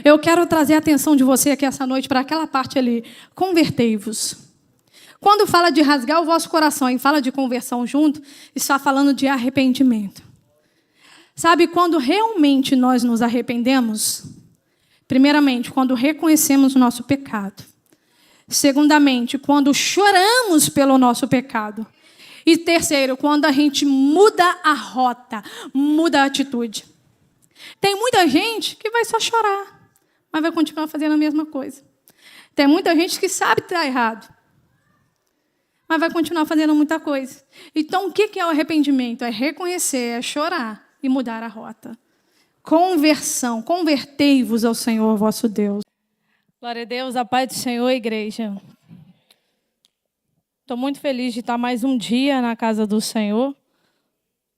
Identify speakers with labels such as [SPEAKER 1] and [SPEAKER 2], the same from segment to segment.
[SPEAKER 1] Eu quero trazer a atenção de você aqui essa noite para aquela parte ali. Convertei-vos. Quando fala de rasgar o vosso coração e fala de conversão junto, está falando de arrependimento. Sabe, quando realmente nós nos arrependemos, primeiramente, quando reconhecemos o nosso pecado. Segundamente, quando choramos pelo nosso pecado. E terceiro, quando a gente muda a rota, muda a atitude. Tem muita gente que vai só chorar, mas vai continuar fazendo a mesma coisa. Tem muita gente que sabe que está errado, mas vai continuar fazendo muita coisa. Então, o que é o arrependimento? É reconhecer, é chorar e mudar a rota. Conversão, convertei-vos ao Senhor vosso Deus. Glória a Deus, a paz do Senhor, igreja. Estou muito feliz de estar mais um dia na casa do Senhor.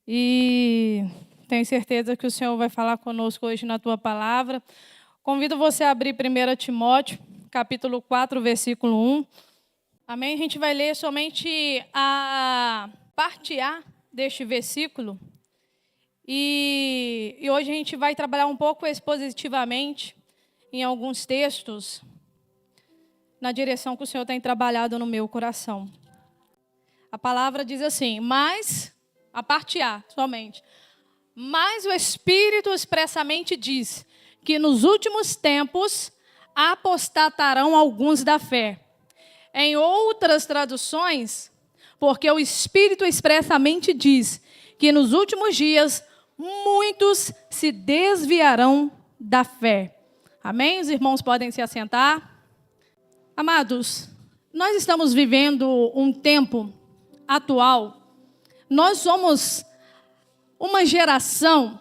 [SPEAKER 1] E tenho certeza que o Senhor vai falar conosco hoje na tua palavra. Convido você a abrir 1 Timóteo, capítulo 4, versículo 1. Amém? A gente vai ler somente a parte A deste versículo. E hoje a gente vai trabalhar um pouco expositivamente em alguns textos na direção que o Senhor tem trabalhado no meu coração. A palavra diz assim, mas, a parte A somente, mas o Espírito expressamente diz que nos últimos tempos apostatarão alguns da fé. Em outras traduções, porque o Espírito expressamente diz que nos últimos dias muitos se desviarão da fé. Amém? Os irmãos podem se assentar. Amados, nós estamos vivendo um tempo atual. Nós somos uma geração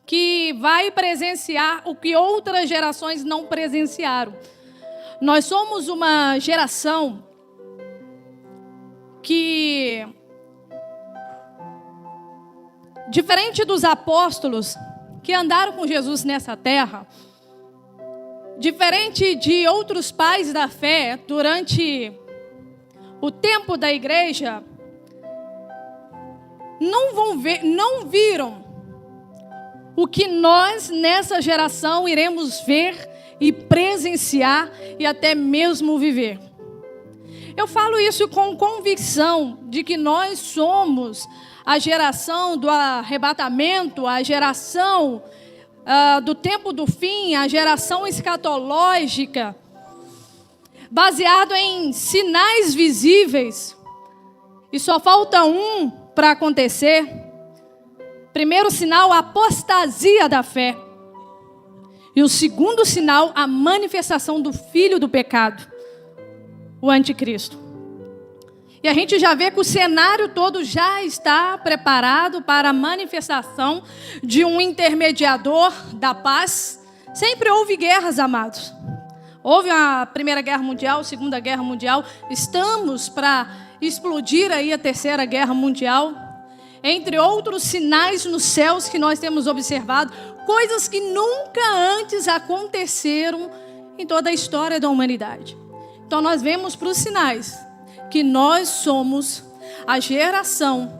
[SPEAKER 1] que vai presenciar o que outras gerações não presenciaram. Nós somos uma geração que, diferente dos apóstolos que andaram com Jesus nessa terra, diferente de outros pais da fé, durante o tempo da igreja, não viram o que nós, nessa geração, iremos ver e presenciar e até mesmo viver. Eu falo isso com convicção de que nós somos a geração do arrebatamento, a geração do tempo do fim, a geração escatológica, baseado em sinais visíveis, e só falta um para acontecer. Primeiro sinal, a apostasia da fé. E o segundo sinal, a manifestação do filho do pecado, o anticristo. E a gente já vê que o cenário todo já está preparado para a manifestação de um intermediador da paz. Sempre houve guerras, amados. Houve a Primeira Guerra Mundial, a Segunda Guerra Mundial. Estamos para explodir aí a Terceira Guerra Mundial. Entre outros sinais nos céus que nós temos observado. Coisas que nunca antes aconteceram em toda a história da humanidade. Então nós vemos para os sinais que nós somos a geração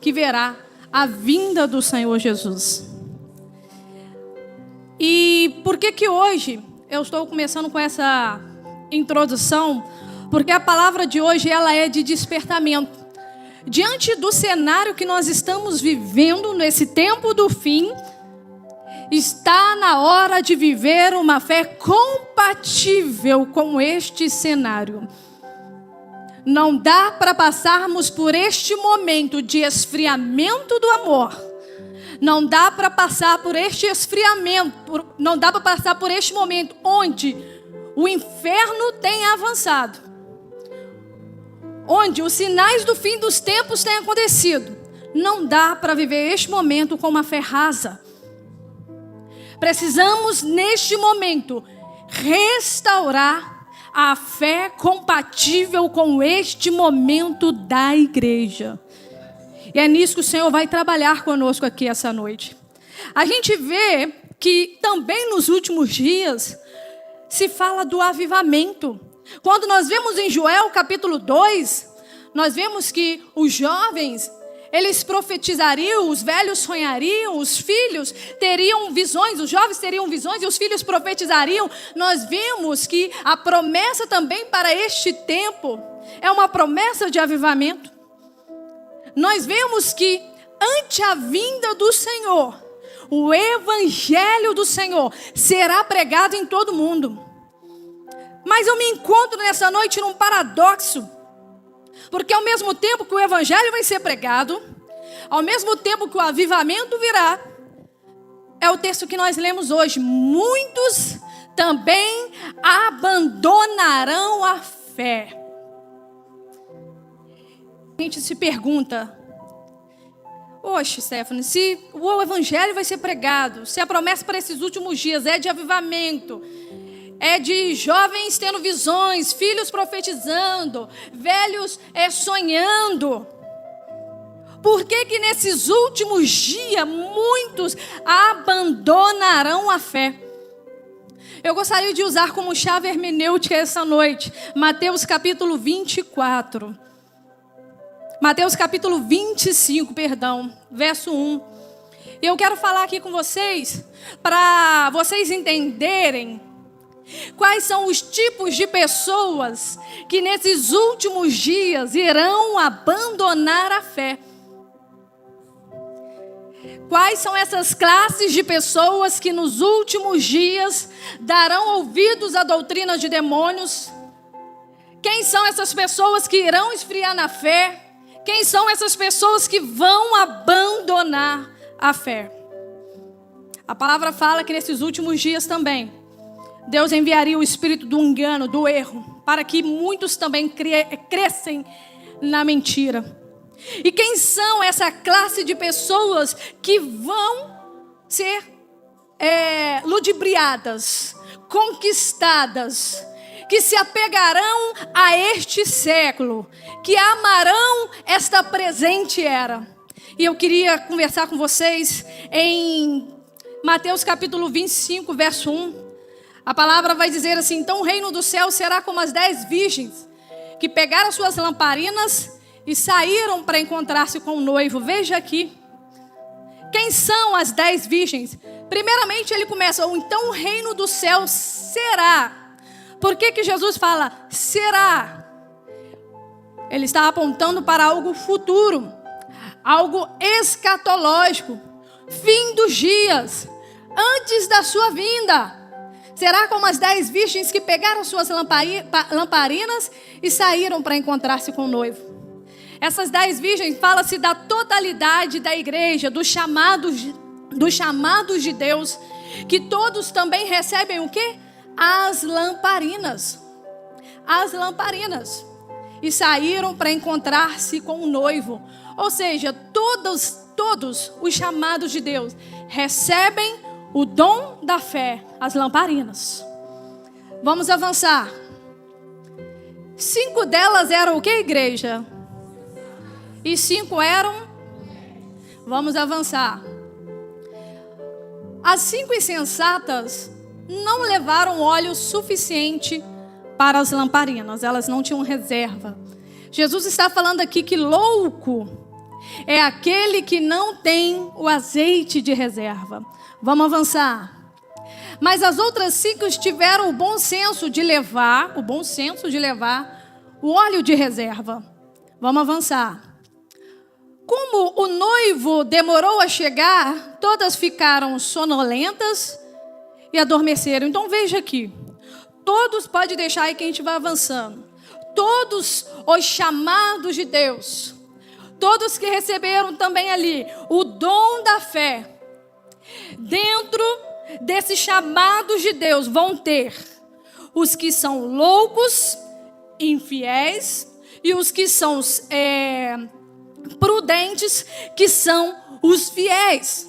[SPEAKER 1] que verá a vinda do Senhor Jesus. E por que hoje eu estou começando com essa introdução? Porque a palavra de hoje ela é de despertamento. Diante do cenário que nós estamos vivendo nesse tempo do fim, está na hora de viver uma fé compatível com este cenário. Não dá para passarmos por este momento de esfriamento do amor. Não dá para passar por este esfriamento, não dá para passar por este momento onde o inferno tem avançado. Onde os sinais do fim dos tempos têm acontecido. Não dá para viver este momento com uma fé rasa. Precisamos, neste momento, restaurar a fé compatível com este momento da igreja. E é nisso que o Senhor vai trabalhar conosco aqui essa noite. A gente vê que também nos últimos dias se fala do avivamento. Quando nós vemos em Joel capítulo 2, nós vemos que os jovens, Eles profetizariam, os velhos sonhariam, os filhos teriam visões, os jovens teriam visões e os filhos profetizariam. Nós vimos que a promessa também para este tempo é uma promessa de avivamento. Nós vemos que ante a vinda do Senhor, o evangelho do Senhor será pregado em todo mundo. Mas eu me encontro nessa noite num paradoxo. Porque ao mesmo tempo que o evangelho vai ser pregado, ao mesmo tempo que o avivamento virá, é o texto que nós lemos hoje. Muitos também abandonarão a fé. A gente se pergunta, oxe, Stephanie, se o evangelho vai ser pregado, se a promessa para esses últimos dias é de avivamento, é de jovens tendo visões, filhos profetizando, velhos sonhando, por que que nesses últimos dias muitos abandonarão a fé? Eu gostaria de usar como chave hermenêutica essa noite, Mateus capítulo 24. Mateus capítulo 25, verso 1. Eu quero falar aqui com vocês, para vocês entenderem quais são os tipos de pessoas que nesses últimos dias irão abandonar a fé. Quais são essas classes de pessoas que nos últimos dias darão ouvidos à doutrina de demônios? Quem são essas pessoas que irão esfriar na fé? Quem são essas pessoas que vão abandonar a fé? A palavra fala que nesses últimos dias também Deus enviaria o espírito do engano, do erro, para que muitos também crescem na mentira. E quem são essa classe de pessoas que vão ser ludibriadas, conquistadas, que se apegarão a este século, que amarão esta presente era? E eu queria conversar com vocês em Mateus capítulo 25, verso 1. A palavra vai dizer assim: então o reino do céu será como as 10 virgens que pegaram suas lamparinas e saíram para encontrar-se com o noivo. Veja aqui, quem são as 10 virgens? Primeiramente ele começa, ou então o reino do céu será. Por que que Jesus fala será? Ele está apontando para algo futuro, algo escatológico, fim dos dias, antes da sua vinda. Será como as 10 virgens que pegaram suas lamparinas e saíram para encontrar-se com o noivo. Essas 10 virgens fala-se da totalidade da igreja, dos chamados de Deus, que todos também recebem o quê? As lamparinas. As lamparinas. E saíram para encontrar-se com o noivo. Ou seja, todos os chamados de Deus recebem o dom da fé, as lamparinas. Vamos avançar. 5 delas eram o que, igreja? E 5 eram? Vamos avançar. As 5 insensatas não levaram óleo suficiente para as lamparinas. Elas não tinham reserva. Jesus está falando aqui que louco é aquele que não tem o azeite de reserva. Vamos avançar. Mas as outras 5 tiveram o bom senso de levar o óleo de reserva. Vamos avançar. Como o noivo demorou a chegar, todas ficaram sonolentas e adormeceram. Então veja aqui. Todos, pode deixar aí que a gente vai avançando. Todos os chamados de Deus, todos que receberam também ali o dom da fé, dentro desses chamados de Deus vão ter os que são loucos, infiéis, e os que são prudentes, que são os fiéis.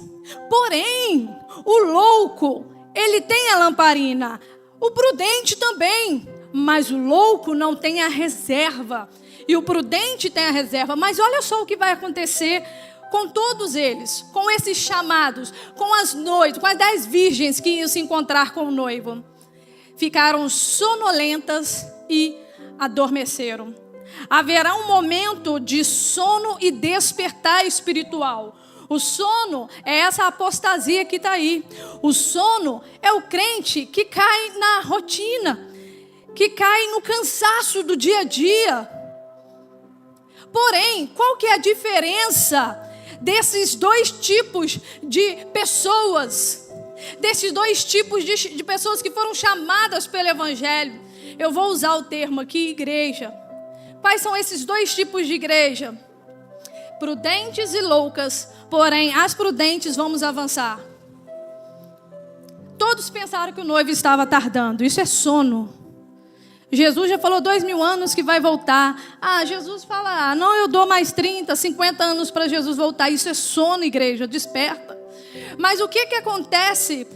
[SPEAKER 1] Porém, o louco, ele tem a lamparina, o prudente também, mas o louco não tem a reserva, e o prudente tem a reserva. Mas olha só o que vai acontecer com todos eles, com esses chamados, com as noivas, com as 10 virgens que iam se encontrar com o noivo. Ficaram sonolentas e adormeceram. Haverá um momento de sono e despertar espiritual. O sono é essa apostasia que está aí. O sono é o crente que cai na rotina, que cai no cansaço do dia a dia. Porém, qual que é a diferença desses dois tipos de pessoas? Desses dois tipos de pessoas que foram chamadas pelo Evangelho. Eu vou usar o termo aqui, igreja. Quais são esses dois tipos de igreja? Prudentes e loucas, porém as prudentes vamos avançar. Todos pensaram que o noivo estava tardando, isso é sono. Jesus já falou 2000 anos que vai voltar. Jesus fala, não, eu dou mais 30, 50 anos para Jesus voltar. Isso é sono, igreja, desperta. Mas o que acontece?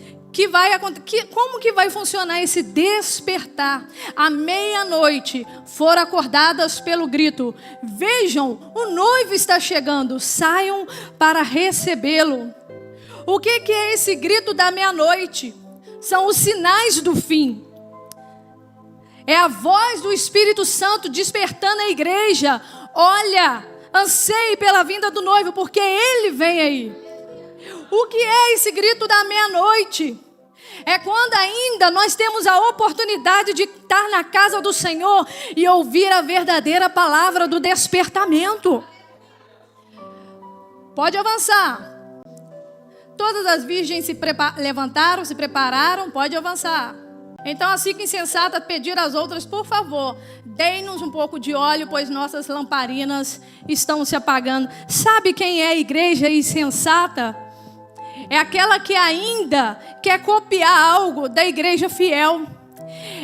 [SPEAKER 1] Como que vai funcionar esse despertar? À meia-noite foram acordadas pelo grito: vejam, o noivo está chegando, saiam para recebê-lo. O que é esse grito da meia-noite? São os sinais do fim. É a voz do Espírito Santo despertando a igreja. Olha, anseie pela vinda do noivo, porque ele vem aí. O que é esse grito da meia-noite? É quando ainda nós temos a oportunidade de estar na casa do Senhor e ouvir a verdadeira palavra do despertamento. Pode avançar. Todas as virgens se levantaram, se prepararam, pode avançar. Então assim que insensata pedir às outras, por favor, deem-nos um pouco de óleo, pois nossas lamparinas estão se apagando. Sabe quem é a igreja insensata? É aquela que ainda quer copiar algo da igreja fiel.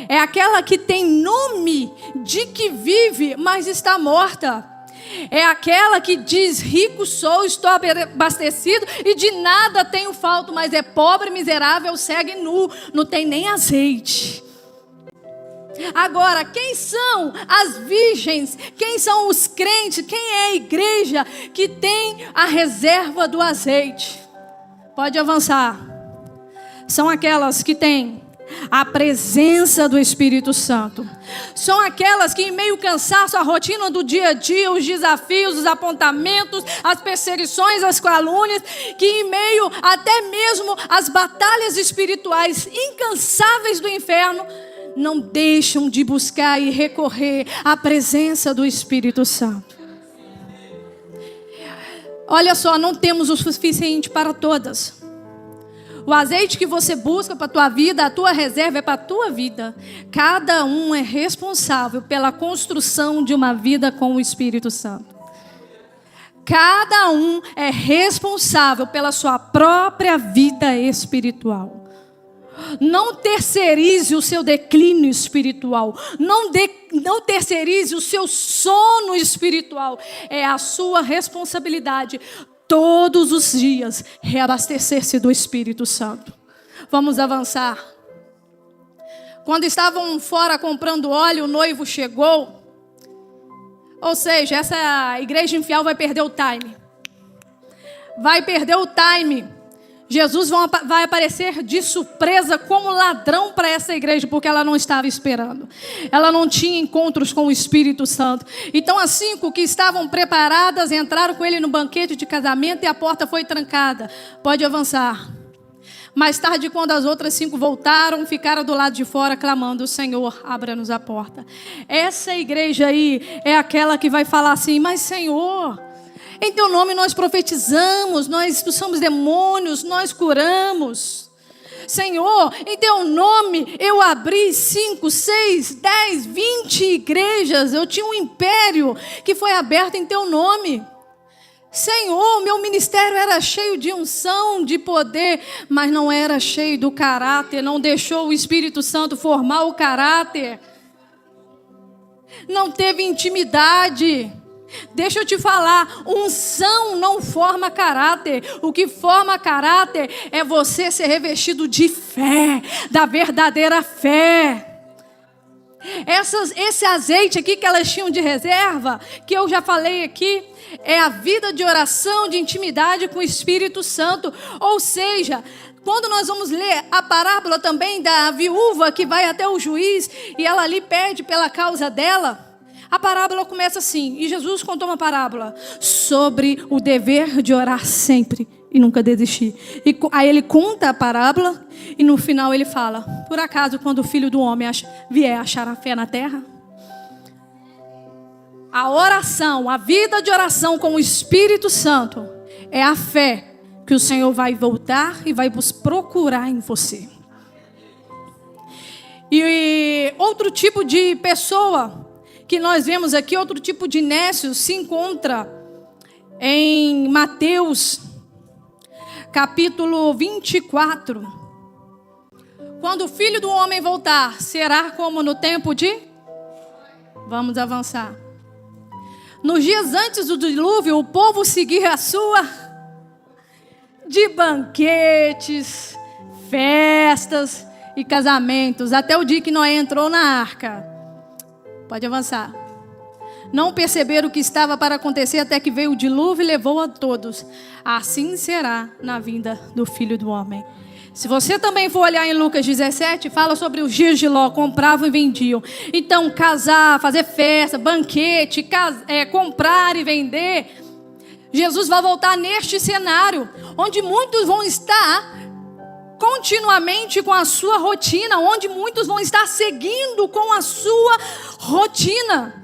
[SPEAKER 1] É aquela que tem nome de que vive, mas está morta. É aquela que diz, rico sou, estou abastecido e de nada tenho falta, mas é pobre, miserável, cego e nu, não tem nem azeite. Agora, quem são as virgens? Quem são os crentes? Quem é a igreja que tem a reserva do azeite? Pode avançar. São aquelas que têm a presença do Espírito Santo. São aquelas que, em meio ao cansaço, a rotina do dia a dia, os desafios, os apontamentos, as perseguições, as calúnias, que em meio até mesmo às batalhas espirituais incansáveis do inferno, não deixam de buscar e recorrer à presença do Espírito Santo. Olha só, não temos o suficiente para todas. O azeite que você busca para a tua vida, a tua reserva é para a tua vida. Cada um é responsável pela construção de uma vida com o Espírito Santo. Cada um é responsável pela sua própria vida espiritual. Não terceirize o seu declínio espiritual. Não terceirize o seu sono espiritual. É a sua responsabilidade todos os dias reabastecer-se do Espírito Santo. Vamos avançar. Quando estavam fora comprando óleo, o noivo chegou. Ou seja, essa igreja infiel vai perder o time. Vai perder o time. Jesus vai aparecer de surpresa como ladrão para essa igreja, porque ela não estava esperando. Ela não tinha encontros com o Espírito Santo. Então as 5 que estavam preparadas entraram com ele no banquete de casamento e a porta foi trancada. Pode avançar. Mais tarde, quando as outras 5 voltaram, ficaram do lado de fora clamando: Senhor, abra-nos a porta. Essa igreja aí é aquela que vai falar assim: mas Senhor, em teu nome nós profetizamos, nós expulsamos demônios, nós curamos. Senhor, em teu nome eu abri 5, 6, 10, 20 igrejas. Eu tinha um império que foi aberto em teu nome. Senhor, meu ministério era cheio de unção, de poder, mas não era cheio do caráter. Não deixou o Espírito Santo formar o caráter. Não teve intimidade. Deixa eu te falar, unção não forma caráter. O que forma caráter é você ser revestido de fé, da verdadeira fé. Esse azeite aqui que elas tinham de reserva, que eu já falei aqui, é a vida de oração, de intimidade com o Espírito Santo. Ou seja, quando nós vamos ler a parábola também da viúva que vai até o juiz e ela ali pede pela causa dela, A parábola começa assim, e Jesus contou uma parábola sobre o dever de orar sempre e nunca desistir. E aí ele conta a parábola e no final ele fala: por acaso quando o Filho do Homem vier achar a fé na terra? A oração, a vida de oração com o Espírito Santo é a fé que o Senhor vai voltar e vai vos procurar em você. E outro tipo de pessoa que nós vemos aqui, outro tipo de nécio, se encontra em Mateus, capítulo 24. Quando o Filho do Homem voltar, será como no tempo de... Vamos avançar. Nos dias antes do dilúvio, o povo seguia a sua... de banquetes, festas e casamentos, até o dia que Noé entrou na arca. Pode avançar. Não perceberam o que estava para acontecer até que veio o dilúvio e levou a todos. Assim será na vinda do Filho do Homem. Se você também for olhar em Lucas 17, fala sobre os dias de Ló, compravam e vendiam. Então, casar, fazer festa, banquete, comprar e vender. Jesus vai voltar neste cenário, onde muitos vão estar continuamente com a sua rotina, onde muitos vão estar seguindo com a sua rotina.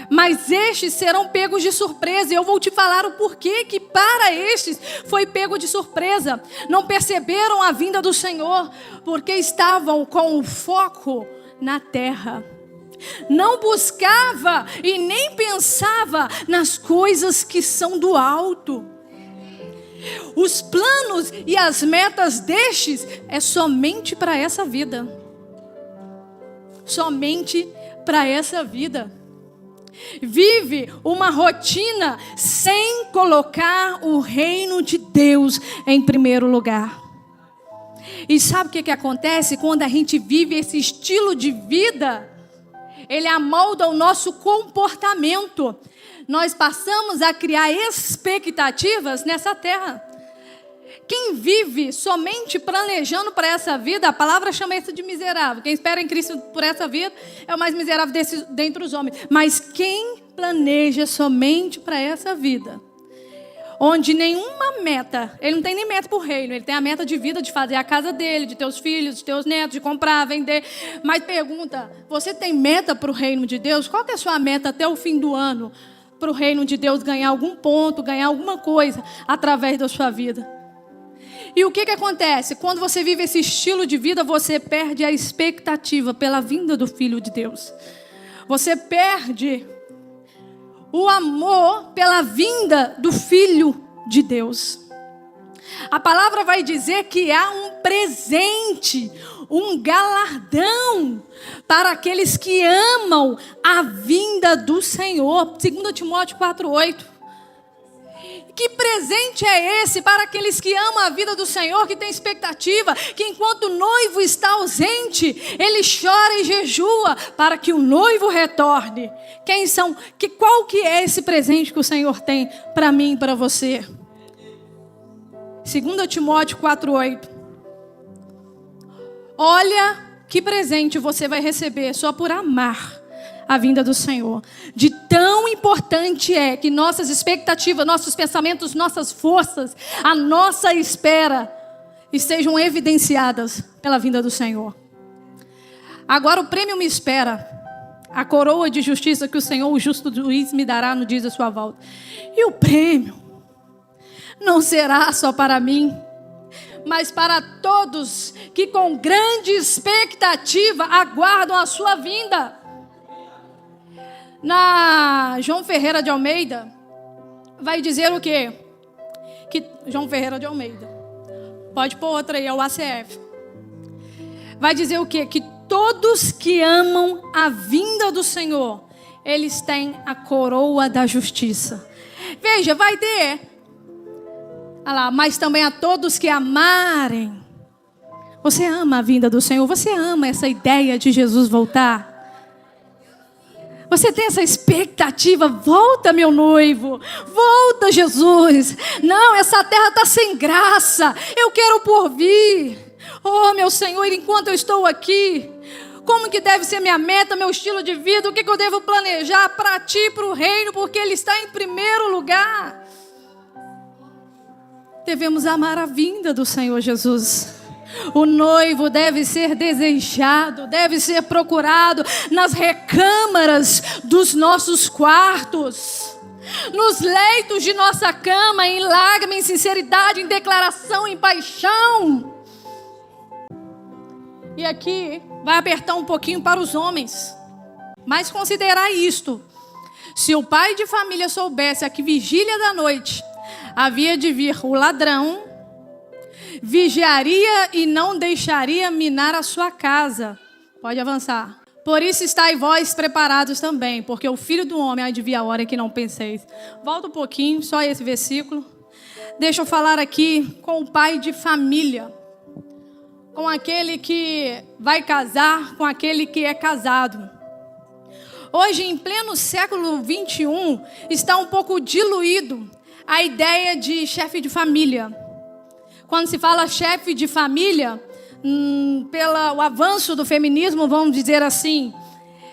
[SPEAKER 1] Mas estes serão pegos de surpresa. E eu vou te falar o porquê que para estes foi pego de surpresa. Não perceberam a vinda do Senhor, porque estavam com o foco na terra. Não buscava e nem pensava nas coisas que são do alto. Os planos e as metas destes é somente para essa vida. Somente para essa vida. Vive uma rotina sem colocar o reino de Deus em primeiro lugar. E sabe o que acontece quando a gente vive esse estilo de vida? Ele amolda o nosso comportamento. Nós passamos a criar expectativas nessa terra. Quem vive somente planejando para essa vida, a palavra chama isso de miserável. Quem espera em Cristo por essa vida é o mais miserável dentre os homens. Mas quem planeja somente para essa vida, onde nenhuma meta, ele não tem nem meta para o reino, ele tem a meta de vida, de fazer a casa dele, de ter os filhos, de ter os netos, de comprar, vender. Mas pergunta, você tem meta para o reino de Deus? Qual que é a sua meta até o fim do ano? Para o reino de Deus ganhar algum ponto, ganhar alguma coisa através da sua vida. E o que acontece? Quando você vive esse estilo de vida, você perde a expectativa pela vinda do Filho de Deus. Você perde o amor pela vinda do Filho de Deus. A palavra vai dizer que há um presente, um galardão para aqueles que amam a vinda do Senhor. 2 Timóteo 4:8. Que presente é esse para aqueles que amam a vida do Senhor, que tem expectativa, que enquanto o noivo está ausente, ele chora e jejua para que o noivo retorne. Qual que é esse presente que o Senhor tem para mim e para você? 2 Timóteo 4:8. Olha que presente você vai receber só por amar a vinda do Senhor. De tão importante é que nossas expectativas, nossos pensamentos, nossas forças, a nossa espera estejam evidenciadas pela vinda do Senhor. Agora o prêmio me espera, a coroa de justiça que o Senhor, o justo juiz, me dará no dia da sua volta. E o prêmio não será só para mim, mas para todos que com grande expectativa aguardam a sua vinda. Na João Ferreira de Almeida, vai dizer o quê? João Ferreira de Almeida. Pode pôr outra aí, é o ACF. Vai dizer o quê? Que todos que amam a vinda do Senhor, eles têm a coroa da justiça. Veja, vai ter. Olha lá, mas também a todos que amarem. Você ama a vinda do Senhor? Você ama essa ideia de Jesus voltar? Você tem essa expectativa? Volta, meu noivo. Volta, Jesus. Não, essa terra está sem graça. Eu quero por vir. Oh, meu Senhor, enquanto eu estou aqui, como que deve ser minha meta, meu estilo de vida, o que eu devo planejar para ti, para o reino, porque Ele está em primeiro lugar. Devemos amar a vinda do Senhor Jesus. O noivo deve ser desejado, deve ser procurado nas recâmaras dos nossos quartos, nos leitos de nossa cama, em lágrima, em sinceridade, em declaração, em paixão. E aqui vai apertar um pouquinho para os homens, mas considerar isto: se o pai de família soubesse a que vigília da noite havia de vir o ladrão, vigiaria e não deixaria minar a sua casa. Pode avançar. Por isso estáis vós preparados também, porque o Filho do Homem há de vir a hora que não penseis. Volta um pouquinho, só esse versículo. Deixa eu falar aqui com o pai de família, com aquele que vai casar, com aquele que é casado. Hoje, em pleno século 21, está um pouco diluído a ideia de chefe de família. Quando se fala chefe de família, pelo avanço do feminismo, vamos dizer assim,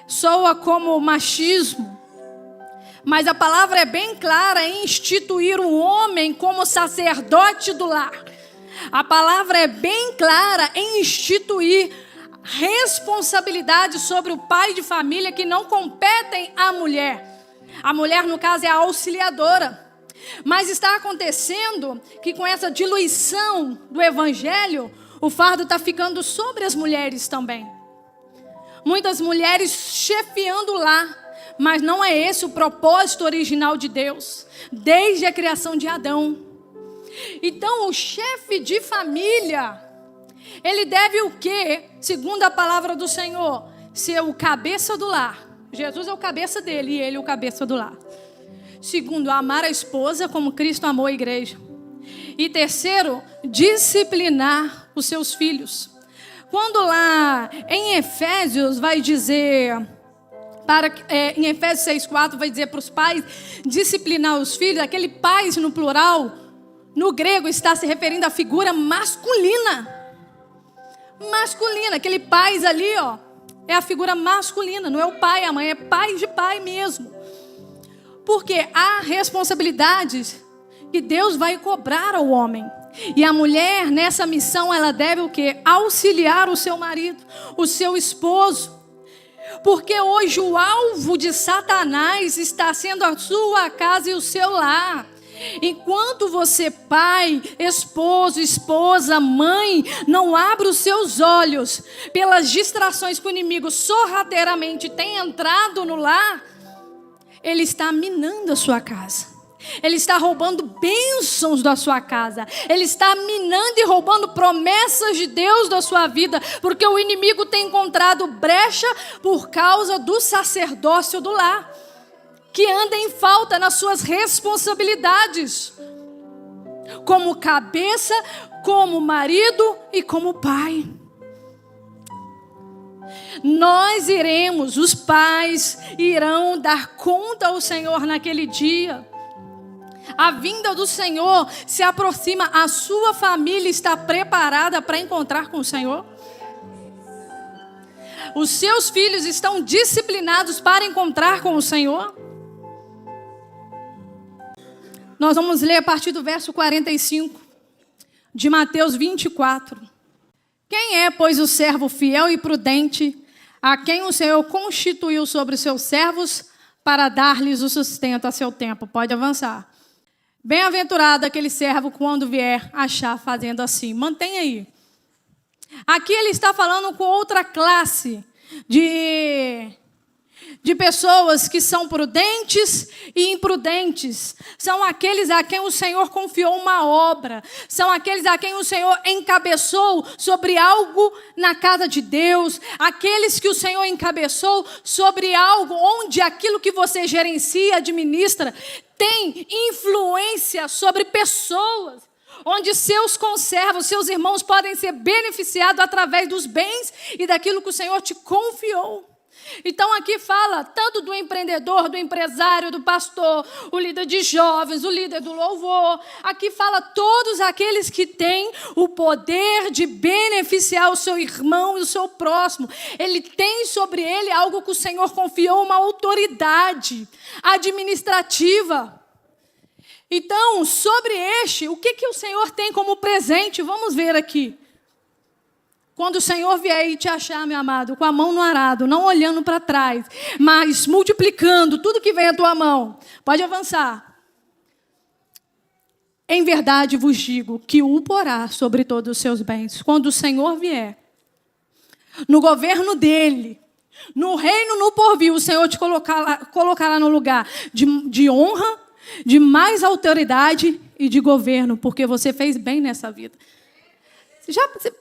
[SPEAKER 1] soa como machismo. Mas a palavra é bem clara em instituir o homem como sacerdote do lar. A palavra é bem clara em instituir responsabilidade sobre o pai de família que não competem à mulher. A mulher, no caso, é a auxiliadora. Mas está acontecendo que com essa diluição do evangelho, o fardo está ficando sobre as mulheres também. Muitas mulheres chefiando lá, mas não é esse o propósito original de Deus, desde a criação de Adão. Então o chefe de família, ele deve o quê? Segundo a palavra do Senhor, ser o cabeça do lar. Jesus é o cabeça dele e ele é o cabeça do lar. Segundo, amar a esposa como Cristo amou a igreja. E terceiro, disciplinar os seus filhos. Quando lá em Efésios vai dizer, em Efésios 6,4 vai dizer para os pais disciplinar os filhos, aquele pais no plural, no grego está se referindo à figura masculina. Masculina, aquele pais ali, ó, é a figura masculina, não é o pai, a mãe, é pai de pai mesmo. Porque há responsabilidades que Deus vai cobrar ao homem. E a mulher, nessa missão, ela deve o quê? Auxiliar o seu marido, o seu esposo. Porque hoje o alvo de Satanás está sendo a sua casa e o seu lar. Enquanto você, pai, esposo, esposa, mãe, não abre os seus olhos pelas distrações que o inimigo sorrateiramente tem entrado no lar, ele está minando a sua casa. Ele está roubando bênçãos da sua casa. Ele está minando e roubando promessas de Deus da sua vida. Porque o inimigo tem encontrado brecha por causa do sacerdócio do lar, que anda em falta nas suas responsabilidades. Como cabeça, como marido e como pai. Nós iremos, os pais irão dar conta ao Senhor naquele dia. A vinda do Senhor se aproxima, a sua família está preparada para encontrar com o Senhor? Os seus filhos estão disciplinados para encontrar com o Senhor? Nós vamos ler a partir do verso 45 de Mateus 24. Quem é, pois, o servo fiel e prudente, a quem o Senhor constituiu sobre os seus servos para dar-lhes o sustento a seu tempo? Pode avançar. Bem-aventurado aquele servo quando vier achar fazendo assim. Mantenha aí. Aqui ele está falando com outra classe de pessoas que são prudentes e imprudentes. São aqueles a quem o Senhor confiou uma obra. São aqueles a quem o Senhor encabeçou sobre algo na casa de Deus. Aqueles que o Senhor encabeçou sobre algo onde aquilo que você gerencia, administra, tem influência sobre pessoas. Onde seus conservos, seus irmãos podem ser beneficiados através dos bens e daquilo que o Senhor te confiou. Então aqui fala tanto do empreendedor, do empresário, do pastor, o líder de jovens, o líder do louvor. Aqui fala todos aqueles que têm o poder de beneficiar o seu irmão e o seu próximo. Ele tem sobre ele algo que o Senhor confiou, uma autoridade administrativa. Então, sobre este, o que o Senhor tem como presente? Vamos ver aqui. Quando o Senhor vier e te achar, meu amado, com a mão no arado, não olhando para trás, mas multiplicando tudo que vem à tua mão. Pode avançar. Em verdade vos digo que o porá sobre todos os seus bens. Quando o Senhor vier, no governo dele, no reino, no porvir, o Senhor te colocará no lugar de honra, de mais autoridade e de governo, porque você fez bem nessa vida.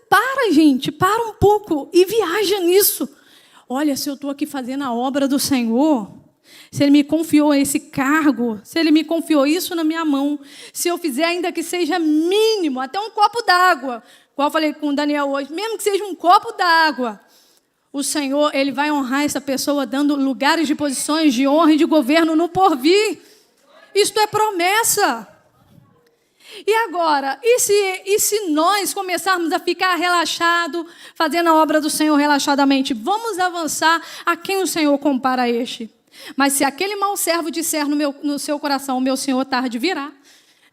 [SPEAKER 1] Para, gente, para um pouco e viaja nisso. Olha, se eu estou aqui fazendo a obra do Senhor, se Ele me confiou esse cargo, se Ele me confiou isso na minha mão, se eu fizer ainda que seja mínimo, até um copo d'água, igual eu falei com o Daniel hoje, mesmo que seja um copo d'água, o Senhor, Ele vai honrar essa pessoa dando lugares de posições de honra e de governo no porvir. Isto é promessa. E agora, e se nós começarmos a ficar relaxados, fazendo a obra do Senhor relaxadamente? Vamos avançar a quem o Senhor compara este. Mas se aquele mau servo disser no seu coração, o meu Senhor tarde virá,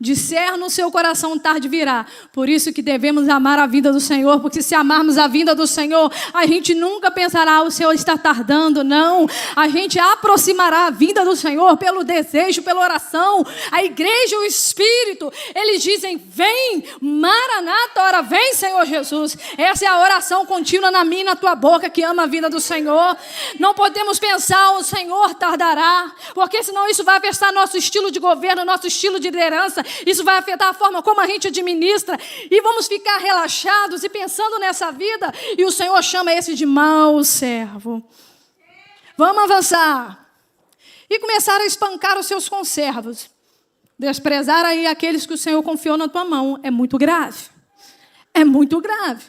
[SPEAKER 1] disser no seu coração tarde virá. Por isso que devemos amar a vinda do Senhor, porque se amarmos a vinda do Senhor, a gente nunca pensará, o Senhor está tardando, não. A gente aproximará a vinda do Senhor pelo desejo, pela oração. A igreja, o Espírito, eles dizem, vem, Maranata, ora vem, Senhor Jesus. Essa é a oração contínua na minha e na tua boca, que ama a vinda do Senhor. Não podemos pensar, o Senhor tardará, porque senão isso vai afetar nosso estilo de governo, nosso estilo de liderança. Isso vai afetar a forma como a gente administra. E vamos ficar relaxados e pensando nessa vida. E o Senhor chama esse de mau servo. Vamos avançar. E começar a espancar os seus conservos. Desprezar aí aqueles que o Senhor confiou na tua mão. É muito grave. É muito grave.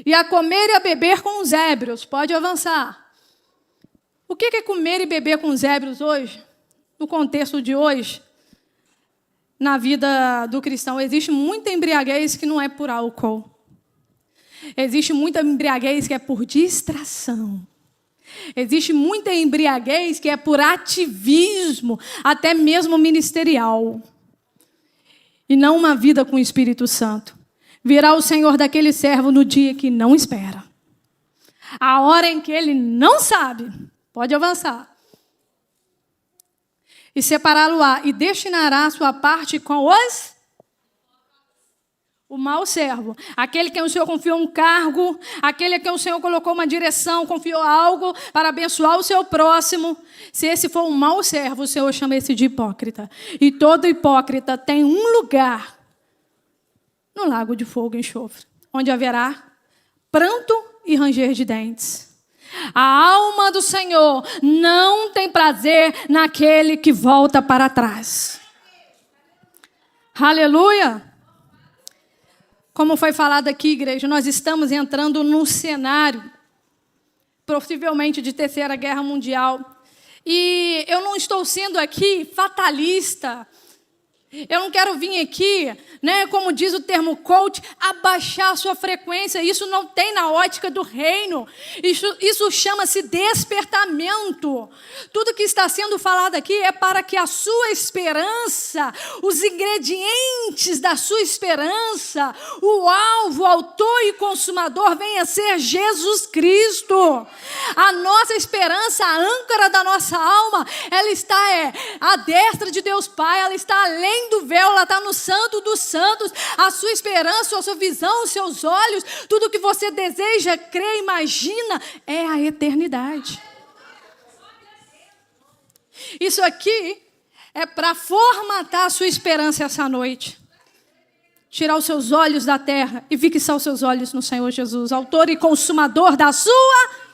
[SPEAKER 1] E a comer e a beber com os ébrios. Pode avançar. O que é comer e beber com os ébrios hoje? No contexto de hoje. Na vida do cristão, existe muita embriaguez que não é por álcool. Existe muita embriaguez que é por distração. Existe muita embriaguez que é por ativismo, até mesmo ministerial. E não uma vida com o Espírito Santo. Virá o Senhor daquele servo no dia que não espera. A hora em que ele não sabe. Pode avançar. E separá-lo-á, e destinará a sua parte com o mau servo. Aquele que o Senhor confiou um cargo, aquele que o Senhor colocou uma direção, confiou algo para abençoar o seu próximo. Se esse for um mau servo, o Senhor chama esse de hipócrita. E todo hipócrita tem um lugar no lago de fogo e enxofre, onde haverá pranto e ranger de dentes. A alma do Senhor não tem prazer naquele que volta para trás. Aleluia! Como foi falado aqui, igreja, nós estamos entrando num cenário, possivelmente de terceira guerra mundial. E eu não estou sendo aqui fatalista. Eu não quero vir aqui, como diz o termo coach, abaixar a sua frequência. Isso não tem na ótica do reino. Isso chama-se despertamento. Tudo que está sendo falado aqui é para que a sua esperança, os ingredientes da sua esperança, o alvo, o autor e consumador venha a ser Jesus Cristo. A nossa esperança, a âncora da nossa alma, ela está à destra de Deus Pai, ela está além do véu, ela está no santo dos santos. A sua esperança, a sua visão, os seus olhos, tudo que você deseja, crê, imagina, é a eternidade. Isso aqui é para formatar a sua esperança essa noite. Tirar os seus olhos da terra e fixar os seus olhos no Senhor Jesus, autor e consumador da sua.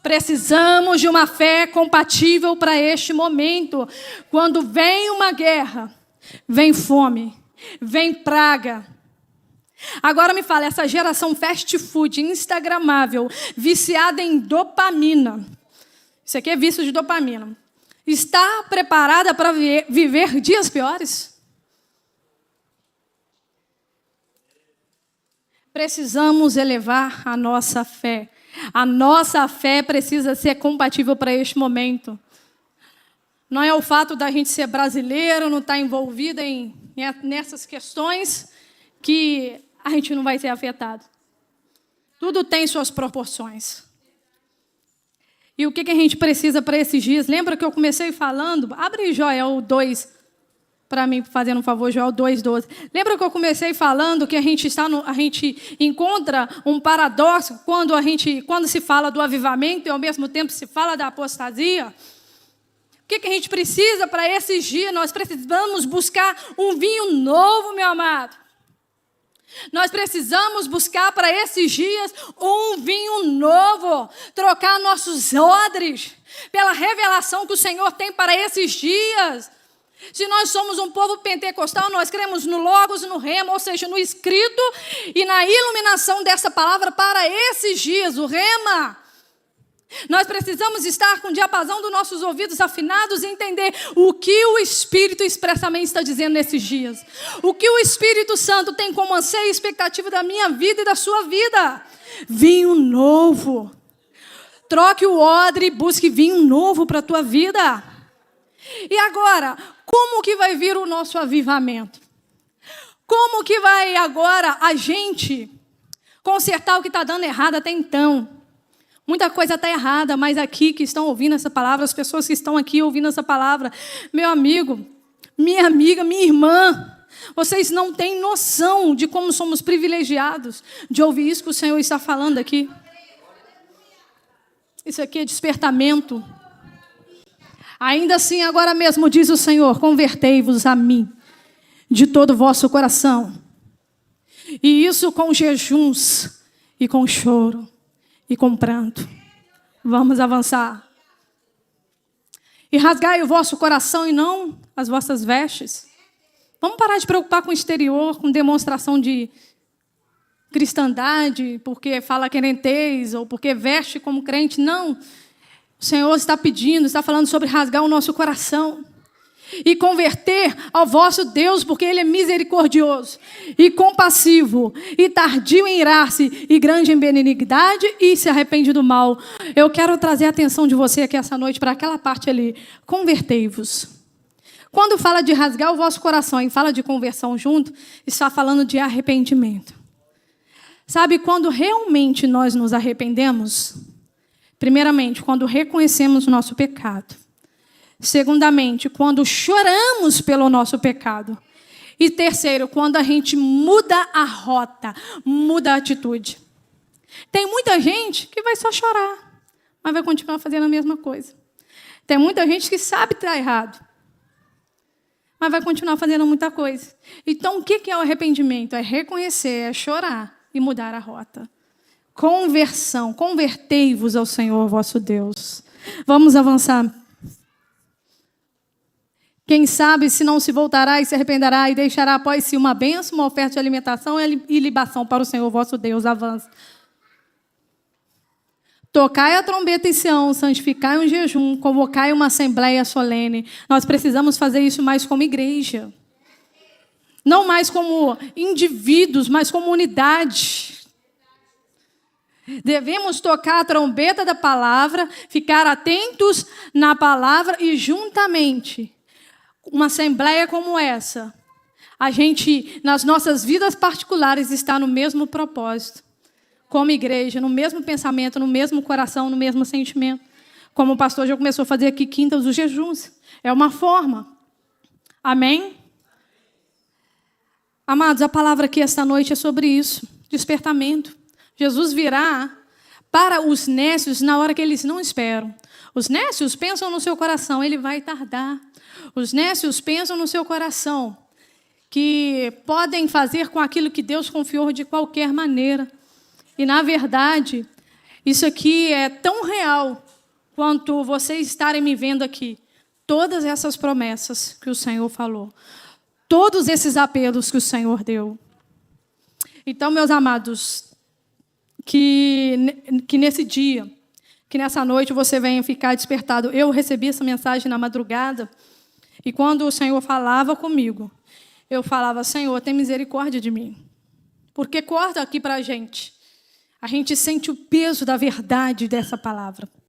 [SPEAKER 1] Precisamos de uma fé compatível para este momento. Quando vem uma guerra, vem fome, vem praga. Agora me fala, essa geração fast food, instagramável, viciada em dopamina. Isso aqui é vício de dopamina. Está preparada para viver dias piores? Precisamos elevar a nossa fé. A nossa fé precisa ser compatível para este momento. Não é o fato da gente ser brasileiro, não estar envolvido nessas questões, que a gente não vai ser afetado. Tudo tem suas proporções. E o que a gente precisa para esses dias? Lembra que eu comecei falando? Abre Joel 2, para mim, fazendo um favor, Joel 2:12. Lembra que eu comecei falando que a gente encontra um paradoxo quando se fala do avivamento e ao mesmo tempo se fala da apostasia? O que a gente precisa para esses dias? Nós precisamos buscar um vinho novo, meu amado. Nós precisamos buscar para esses dias um vinho novo, trocar nossos odres pela revelação que o Senhor tem para esses dias. Se nós somos um povo pentecostal, nós cremos no Logos, no Rema, ou seja, no escrito e na iluminação dessa palavra para esses dias, o Rema. Nós precisamos estar com o diapasão dos nossos ouvidos afinados e entender o que o Espírito expressamente está dizendo nesses dias. O que o Espírito Santo tem como anseio e expectativa da minha vida e da sua vida. Vinho novo. Troque o odre e busque vinho novo para a tua vida. E agora, como que vai vir o nosso avivamento? Como que vai agora a gente consertar o que está dando errado até então? Muita coisa está errada, mas aqui que estão ouvindo essa palavra, as pessoas que estão aqui ouvindo essa palavra, meu amigo, minha amiga, minha irmã, vocês não têm noção de como somos privilegiados de ouvir isso que o Senhor está falando aqui. Isso aqui é despertamento. Ainda assim, agora mesmo, diz o Senhor, convertei-vos a mim de todo o vosso coração. E isso com jejuns e com choro. E com pranto. Vamos avançar. E rasgai o vosso coração e não as vossas vestes. Vamos parar de preocupar com o exterior, com demonstração de cristandade, porque fala querentez, ou porque veste como crente. Não. O Senhor está pedindo, está falando sobre rasgar o nosso coração. E converter ao vosso Deus, porque Ele é misericordioso e compassivo, e tardio em irar-se, e grande em benignidade, e se arrepende do mal. Eu quero trazer a atenção de você aqui essa noite para aquela parte ali. Convertei-vos. Quando fala de rasgar o vosso coração e fala de conversão junto, está falando de arrependimento. Sabe, quando realmente nós nos arrependemos, primeiramente, quando reconhecemos o nosso pecado. Segundamente, quando choramos pelo nosso pecado. E terceiro, quando a gente muda a rota, muda a atitude. Tem muita gente que vai só chorar, mas vai continuar fazendo a mesma coisa. Tem muita gente que sabe que está errado, mas vai continuar fazendo muita coisa. Então, o que é o arrependimento? É reconhecer, é chorar e mudar a rota. Conversão, convertei-vos ao Senhor vosso Deus. Vamos avançar. Quem sabe se não se voltará e se arrependerá e deixará após si uma bênção, uma oferta de alimentação e libação para o Senhor vosso Deus. Avança. Tocai a trombeta em Sião, santificai um jejum, convocai uma assembleia solene. Nós precisamos fazer isso mais como igreja. Não mais como indivíduos, mas como unidade. Devemos tocar a trombeta da palavra, ficar atentos na palavra e juntamente, uma assembleia como essa, a gente, nas nossas vidas particulares, está no mesmo propósito. Como igreja, no mesmo pensamento, no mesmo coração, no mesmo sentimento. Como o pastor já começou a fazer aqui quintas os jejuns. É uma forma. Amém? Amados, a palavra aqui esta noite é sobre isso. Despertamento. Jesus virá para os nécios na hora que eles não esperam. Os nécios pensam no seu coração, ele vai tardar. Os nécios pensam no seu coração que podem fazer com aquilo que Deus confiou de qualquer maneira. E, na verdade, isso aqui é tão real quanto vocês estarem me vendo aqui. Todas essas promessas que o Senhor falou. Todos esses apelos que o Senhor deu. Então, meus amados, que nesse dia, que nessa noite você venha ficar despertado. Eu recebi essa mensagem na madrugada, e quando o Senhor falava comigo, eu falava: Senhor, tem misericórdia de mim. Porque corta aqui para a gente. A gente sente o peso da verdade dessa palavra.